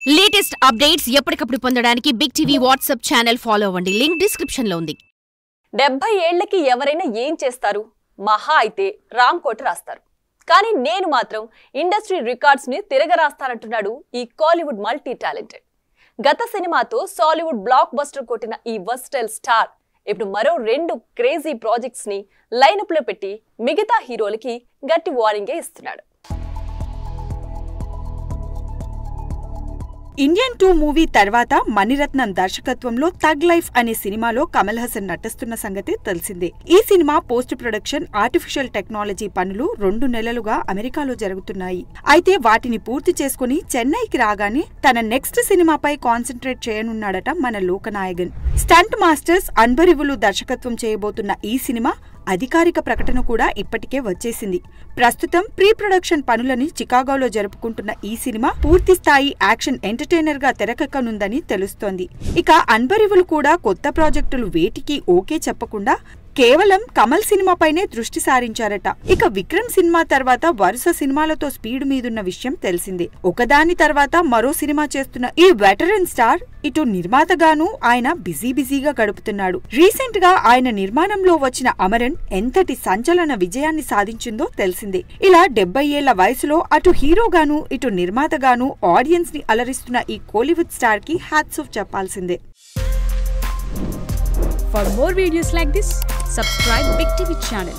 Latest updates ఎప్పటికప్పుడు పొందడానికి big TV WhatsApp channel follow అవ్వండి. లింక్ డిస్క్రిప్షన్ లో ఉంది. 70 ఏళ్లకి ఎవరైనా ఏం చేస్తారు? మహా అయితే రామ్ కోట్ రాస్తారు. కానీ నేను మాత్రం ఇండస్ట్రీ రికార్డ్స్ ని తిరగరాస్తానంటున్నాడు ఈ కాలీవుడ్ మల్టీ టాలెంటెడ్. గత సినిమాతో సాలీవుడ్ బ్లాక్ బస్టర్ కొట్టిన ఈ వర్స్టైల్ స్టార్ ఇప్పుడు మరో 2 క్రేజీ ప్రాజెక్ట్స్ ని లైనప్ లో పెట్టి మిగతా హీరోలకి గట్టి వార్నింగే ఇస్తున్నాడు. ఇండియన్ 2 మూవీ తర్వాత మణిరత్నం దర్శకత్వంలో థగ్ లైఫ్ అనే సినిమాలో కమల్ హాసన్ నటిస్తున్న సంగతి తెలిసిందే. ఈ cinema post production artificial technology పనులు 2 నెలలుగా అమెరికాలో జరుగుతున్నాయి. అయితే వాటిని పూర్తి చేసుకుని చెన్నైకి రాగానే తన నెక్స్ట్ సినిమాపై కాన్సంట్రేట్ చేయనున్నాడట మన లోకనాయగన్. స్టంట్ మాస్టర్స్ అన్బరివులు దర్శకత్వం చేయబోతున్న ఈ సినిమా అధికారిక ప్రకటన కూడా ఇప్పటికే వచ్చేసింది. ప్రస్తుతం ప్రీ ప్రొడక్షన్ పనులని చికాగోలో జరుపుకుంటున్న ఈ సినిమా పూర్తి స్థాయి యాక్షన్ ఎంటర్టైనర్ గా తెరకెక్కనుందని తెలుస్తోంది. ఇక అన్బరివులు కూడా కొత్త ప్రాజెక్టులు వేటికి ఓకే చెప్పకుండా కేవలం కమల్ సినిమాపైనే దృష్టి సారించారట. ఇక విక్రమ్ సినిమా తర్వాత వరుస సినిమాలతో స్పీడ్ మీదున్న విషయం తెలిసిందే. ఒకదాని తర్వాత మరో సినిమా చేస్తున్న ఈ వెటరన్ స్టార్ ఇటు నిర్మాతగాను ఆయన బిజీగా గడుపుతున్నాడు. రీసెంట్ గా ఆయన నిర్మాణంలో వచ్చిన అమరన్ ఎంతటి సంచలన విజయాన్ని సాధించిందో తెలిసిందే. ఇలా 70 ఏళ్ల వయసులో అటు హీరోగాను ఇటు నిర్మాతగాను ఆడియన్స్ ని అలరిస్తున్న ఈ కోలీవుడ్ స్టార్ కి హ్యాట్స్ ఆఫ్ చెప్పాల్సిందే. For more videos like this, subscribe Big TV channel.